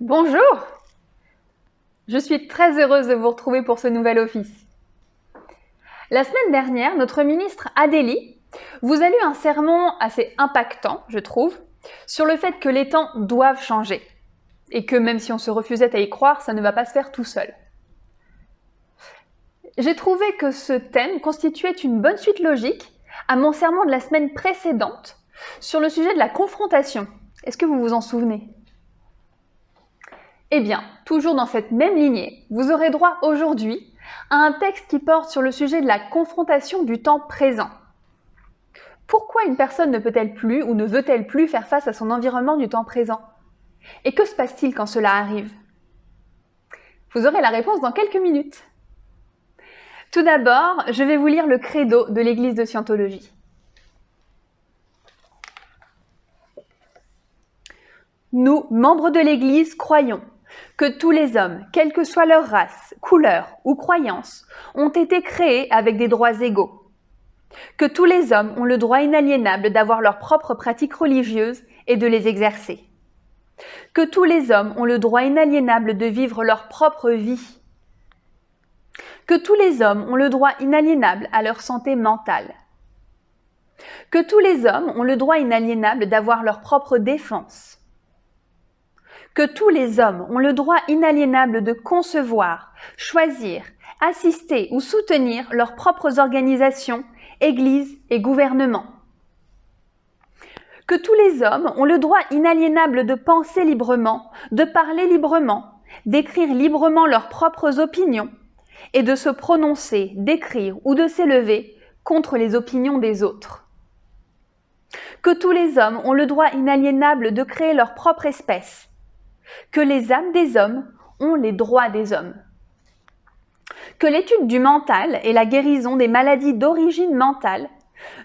Bonjour! Je suis très heureuse de vous retrouver pour ce nouvel office. La semaine dernière, notre ministre Adélie vous a lu un sermon assez impactant, je trouve, sur le fait que les temps doivent changer et que même si on se refusait à y croire, ça ne va pas se faire tout seul. J'ai trouvé que ce thème constituait une bonne suite logique à mon sermon de la semaine précédente sur le sujet de la confrontation. Est-ce que vous vous en souvenez ? Eh bien, toujours dans cette même lignée, vous aurez droit aujourd'hui à un texte qui porte sur le sujet de la confrontation du temps présent. Pourquoi une personne ne peut-elle plus ou ne veut-elle plus faire face à son environnement du temps présent? Et que se passe-t-il quand cela arrive? Vous aurez la réponse dans quelques minutes. Tout d'abord, je vais vous lire le credo de l'Église de Scientologie. Nous, membres de l'Église, croyons que tous les hommes, quelle que soit leur race, couleur ou croyance, ont été créés avec des droits égaux. Que tous les hommes ont le droit inaliénable d'avoir leurs propres pratiques religieuses et de les exercer. Que tous les hommes ont le droit inaliénable de vivre leur propre vie. Que tous les hommes ont le droit inaliénable à leur santé mentale. Que tous les hommes ont le droit inaliénable d'avoir leur propre défense. Que tous les hommes ont le droit inaliénable de concevoir, choisir, assister ou soutenir leurs propres organisations, églises et gouvernements. Que tous les hommes ont le droit inaliénable de penser librement, de parler librement, d'écrire librement leurs propres opinions et de se prononcer, d'écrire ou de s'élever contre les opinions des autres. Que tous les hommes ont le droit inaliénable de créer leur propre espèce, que les âmes des hommes ont les droits des hommes. Que l'étude du mental et la guérison des maladies d'origine mentale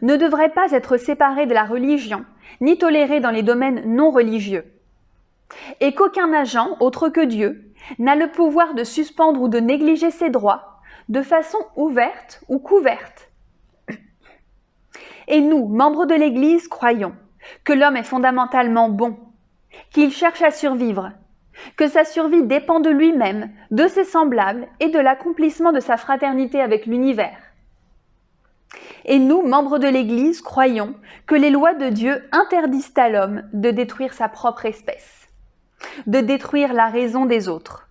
ne devraient pas être séparées de la religion, ni tolérées dans les domaines non religieux. Et qu'aucun agent, autre que Dieu, n'a le pouvoir de suspendre ou de négliger ses droits, de façon ouverte ou couverte. Et nous, membres de l'Église, croyons que l'homme est fondamentalement bon, qu'il cherche à survivre, que sa survie dépend de lui-même, de ses semblables et de l'accomplissement de sa fraternité avec l'univers. Et nous, membres de l'Église, croyons que les lois de Dieu interdisent à l'homme de détruire sa propre espèce, de détruire la raison des autres,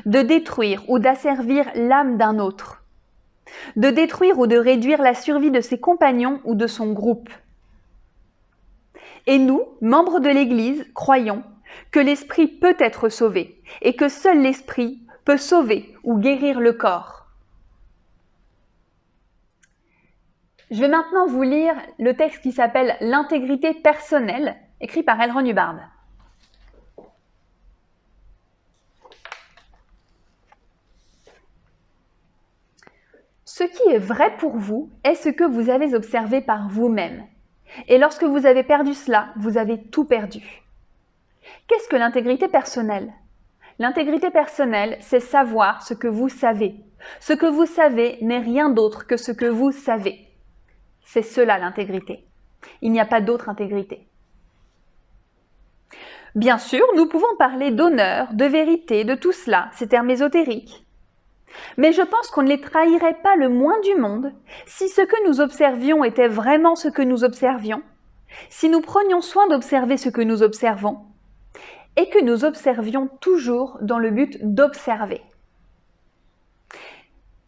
de détruire ou d'asservir l'âme d'un autre, de détruire ou de réduire la survie de ses compagnons ou de son groupe. Et nous, membres de l'Église, croyons que l'esprit peut être sauvé et que seul l'esprit peut sauver ou guérir le corps. Je vais maintenant vous lire le texte qui s'appelle « L'intégrité personnelle » écrit par L. Ron Hubbard. Ce qui est vrai pour vous est ce que vous avez observé par vous-même. Et lorsque vous avez perdu cela, vous avez tout perdu. Qu'est-ce que l'intégrité personnelle? L'intégrité personnelle, c'est savoir ce que vous savez. Ce que vous savez n'est rien d'autre que ce que vous savez. C'est cela l'intégrité. Il n'y a pas d'autre intégrité. Bien sûr, nous pouvons parler d'honneur, de vérité, de tout cela, ces termes ésotériques. Mais je pense qu'on ne les trahirait pas le moins du monde si ce que nous observions était vraiment ce que nous observions, si nous prenions soin d'observer ce que nous observons, et que nous observions toujours dans le but d'observer.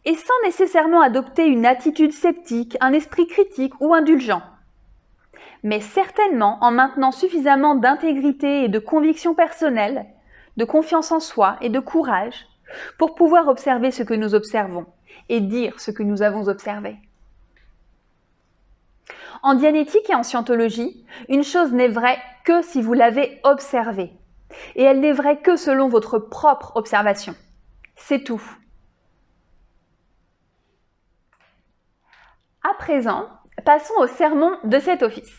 Et sans nécessairement adopter une attitude sceptique, un esprit critique ou indulgent, mais certainement en maintenant suffisamment d'intégrité et de conviction personnelle, de confiance en soi et de courage pour pouvoir observer ce que nous observons et dire ce que nous avons observé. En dianétique et en scientologie, une chose n'est vraie que si vous l'avez observée. Et elle n'est vraie que selon votre propre observation. C'est tout. À présent, passons au sermon de cet office.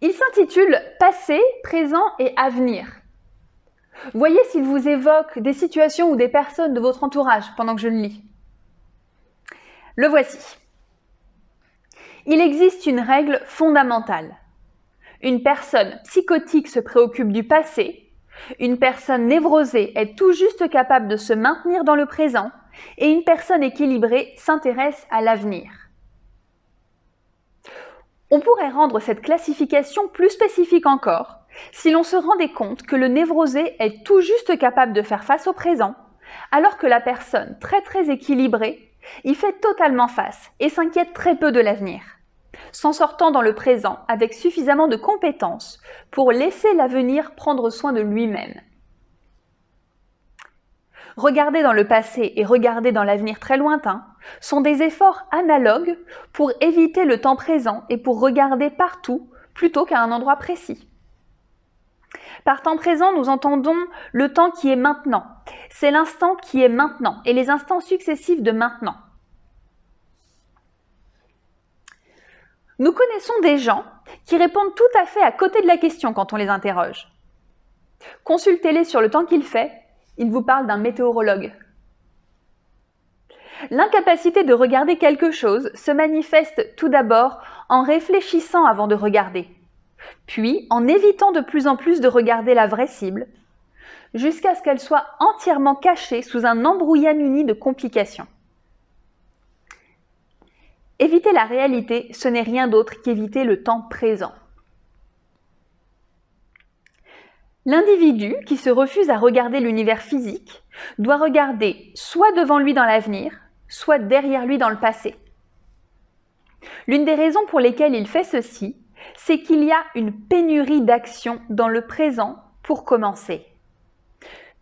Il s'intitule « Passé, présent et avenir ». Voyez s'il vous évoque des situations ou des personnes de votre entourage pendant que je le lis. Le voici. Il existe une règle fondamentale. Une personne psychotique se préoccupe du passé, une personne névrosée est tout juste capable de se maintenir dans le présent et une personne équilibrée s'intéresse à l'avenir. On pourrait rendre cette classification plus spécifique encore si l'on se rendait compte que le névrosé est tout juste capable de faire face au présent, alors que la personne très équilibrée y fait totalement face et s'inquiète très peu de l'avenir, s'en sortant dans le présent avec suffisamment de compétences pour laisser l'avenir prendre soin de lui-même. Regarder dans le passé et regarder dans l'avenir très lointain sont des efforts analogues pour éviter le temps présent et pour regarder partout plutôt qu'à un endroit précis. Par temps présent, nous entendons le temps qui est maintenant. C'est l'instant qui est maintenant et les instants successifs de maintenant. Nous connaissons des gens qui répondent tout à fait à côté de la question quand on les interroge. Consultez-les sur le temps qu'il fait, ils vous parlent d'un météorologue. L'incapacité de regarder quelque chose se manifeste tout d'abord en réfléchissant avant de regarder, puis en évitant de plus en plus de regarder la vraie cible, jusqu'à ce qu'elle soit entièrement cachée sous un embrouillamini de complications. Éviter la réalité, ce n'est rien d'autre qu'éviter le temps présent. L'individu qui se refuse à regarder l'univers physique doit regarder soit devant lui dans l'avenir, soit derrière lui dans le passé. L'une des raisons pour lesquelles il fait ceci, c'est qu'il y a une pénurie d'action dans le présent pour commencer.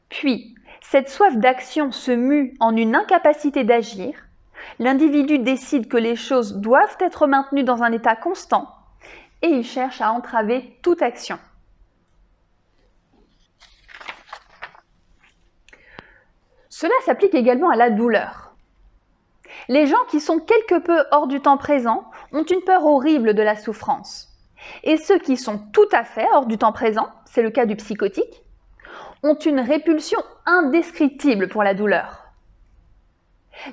Puis, cette soif d'action se mue en une incapacité d'agir. L'individu décide que les choses doivent être maintenues dans un état constant et il cherche à entraver toute action. Cela s'applique également à la douleur. Les gens qui sont quelque peu hors du temps présent ont une peur horrible de la souffrance. Et ceux qui sont tout à fait hors du temps présent, c'est le cas du psychotique, ont une répulsion indescriptible pour la douleur.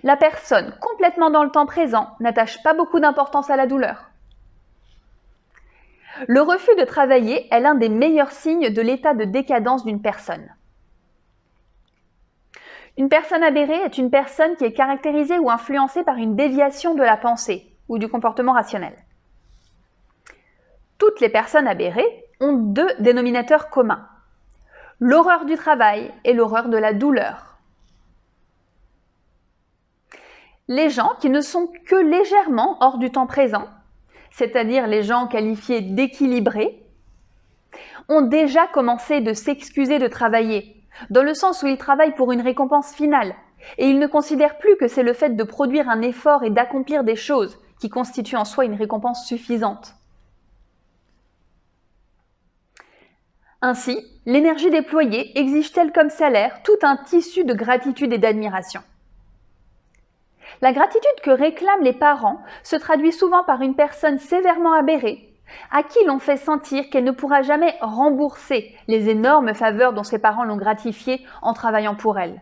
La personne complètement dans le temps présent n'attache pas beaucoup d'importance à la douleur. Le refus de travailler est l'un des meilleurs signes de l'état de décadence d'une personne. Une personne aberrée est une personne qui est caractérisée ou influencée par une déviation de la pensée ou du comportement rationnel. Toutes les personnes aberrées ont deux dénominateurs communs, l'horreur du travail et l'horreur de la douleur. Les gens qui ne sont que légèrement hors du temps présent, c'est-à-dire les gens qualifiés d'équilibrés, ont déjà commencé de s'excuser de travailler, dans le sens où ils travaillent pour une récompense finale, et ils ne considèrent plus que c'est le fait de produire un effort et d'accomplir des choses qui constituent en soi une récompense suffisante. Ainsi, l'énergie déployée exige-t-elle comme salaire tout un tissu de gratitude et d'admiration. La gratitude que réclament les parents se traduit souvent par une personne sévèrement aberrée, à qui l'on fait sentir qu'elle ne pourra jamais rembourser les énormes faveurs dont ses parents l'ont gratifiée en travaillant pour elle.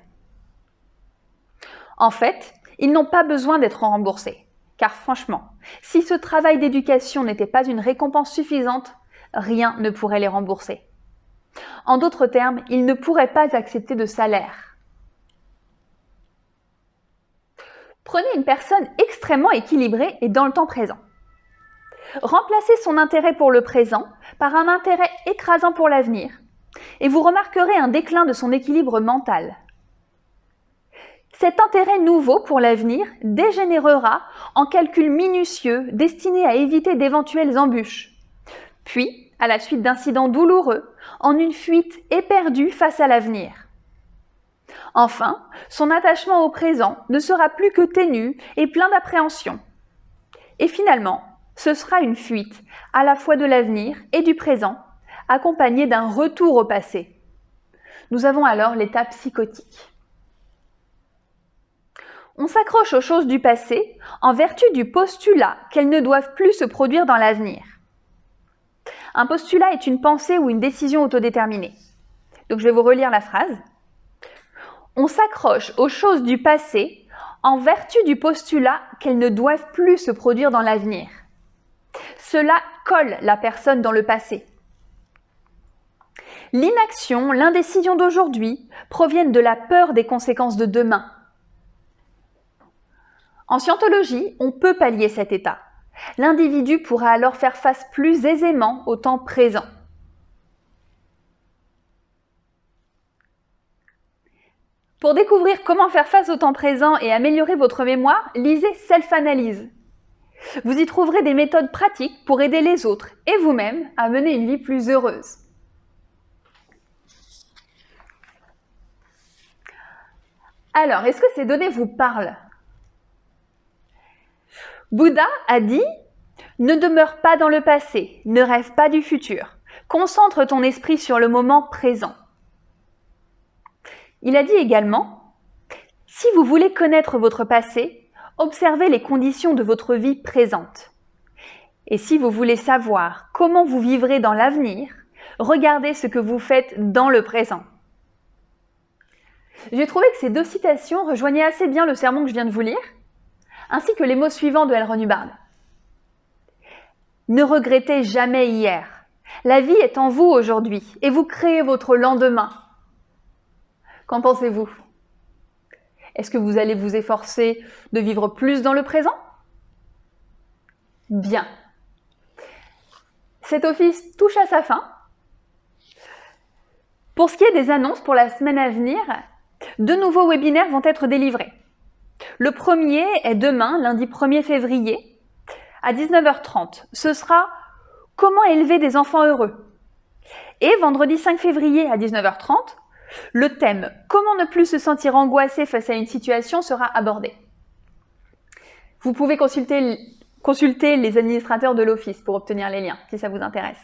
En fait, ils n'ont pas besoin d'être remboursés, car franchement, si ce travail d'éducation n'était pas une récompense suffisante, rien ne pourrait les rembourser. En d'autres termes, ils ne pourraient pas accepter de salaire. Prenez une personne extrêmement équilibrée et dans le temps présent. Remplacez son intérêt pour le présent par un intérêt écrasant pour l'avenir et vous remarquerez un déclin de son équilibre mental. Cet intérêt nouveau pour l'avenir dégénérera en calculs minutieux destinés à éviter d'éventuelles embûches, puis, à la suite d'incidents douloureux, en une fuite éperdue face à l'avenir. Enfin, son attachement au présent ne sera plus que ténu et plein d'appréhension. Et finalement, ce sera une fuite à la fois de l'avenir et du présent, accompagnée d'un retour au passé. Nous avons alors l'état psychotique. On s'accroche aux choses du passé en vertu du postulat qu'elles ne doivent plus se produire dans l'avenir. Un postulat est une pensée ou une décision autodéterminée. Donc je vais vous relire la phrase. On s'accroche aux choses du passé en vertu du postulat qu'elles ne doivent plus se produire dans l'avenir. Cela colle la personne dans le passé. L'inaction, l'indécision d'aujourd'hui proviennent de la peur des conséquences de demain. En scientologie, on peut pallier cet état. L'individu pourra alors faire face plus aisément au temps présent. Pour découvrir comment faire face au temps présent et améliorer votre mémoire, lisez Self-Analyse. Vous y trouverez des méthodes pratiques pour aider les autres et vous-même à mener une vie plus heureuse. Alors, est-ce que ces données vous parlent? Bouddha a dit « Ne demeure pas dans le passé, ne rêve pas du futur, concentre ton esprit sur le moment présent ». Il a dit également « Si vous voulez connaître votre passé, observez les conditions de votre vie présente. Et si vous voulez savoir comment vous vivrez dans l'avenir, regardez ce que vous faites dans le présent. » J'ai trouvé que ces deux citations rejoignaient assez bien le sermon que je viens de vous lire, ainsi que les mots suivants de L. Ron Hubbard. Ne regrettez jamais hier. La vie est en vous aujourd'hui et vous créez votre lendemain. Qu'en pensez-vous? Est-ce que vous allez vous efforcer de vivre plus dans le présent? Bien. Cet office touche à sa fin. Pour ce qui est des annonces pour la semaine à venir, 2 nouveaux webinaires vont être délivrés. Le premier est demain, lundi 1er février, à 19h30. Ce sera « Comment élever des enfants heureux ?» Et vendredi 5 février à 19h30, le thème « Comment ne plus se sentir angoissé face à une situation » sera abordé. Vous pouvez consulter les administrateurs de l'office pour obtenir les liens, si ça vous intéresse.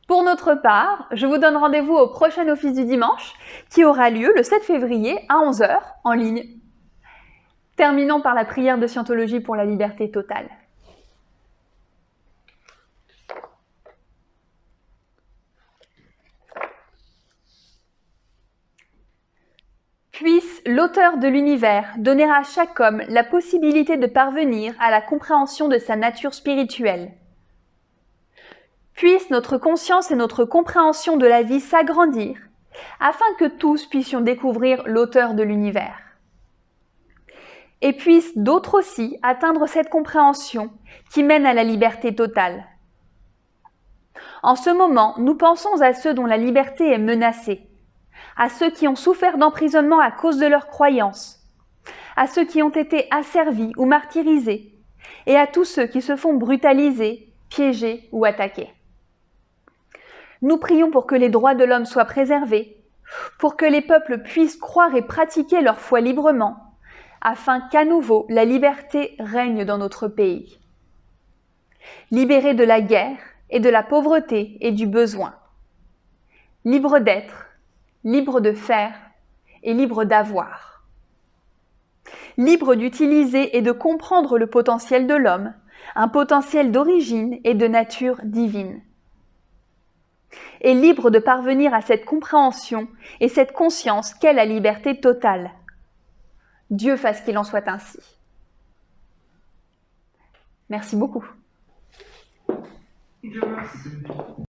Pour notre part, je vous donne rendez-vous au prochain office du dimanche, qui aura lieu le 7 février à 11h en ligne. Terminons par la prière de Scientologie pour la liberté totale. Puisse l'auteur de l'univers donner à chaque homme la possibilité de parvenir à la compréhension de sa nature spirituelle. Puisse notre conscience et notre compréhension de la vie s'agrandir, afin que tous puissions découvrir l'auteur de l'univers. Et puissent d'autres aussi atteindre cette compréhension qui mène à la liberté totale. En ce moment, nous pensons à ceux dont la liberté est menacée, à ceux qui ont souffert d'emprisonnement à cause de leurs croyances, à ceux qui ont été asservis ou martyrisés, et à tous ceux qui se font brutaliser, piéger ou attaquer. Nous prions pour que les droits de l'homme soient préservés, pour que les peuples puissent croire et pratiquer leur foi librement, afin qu'à nouveau la liberté règne dans notre pays. Libérés de la guerre et de la pauvreté et du besoin. Libres d'être, libres de faire et libres d'avoir. Libres d'utiliser et de comprendre le potentiel de l'homme, un potentiel d'origine et de nature divine. Et libre de parvenir à cette compréhension et cette conscience qu'est la liberté totale. Dieu fasse qu'il en soit ainsi. Merci beaucoup.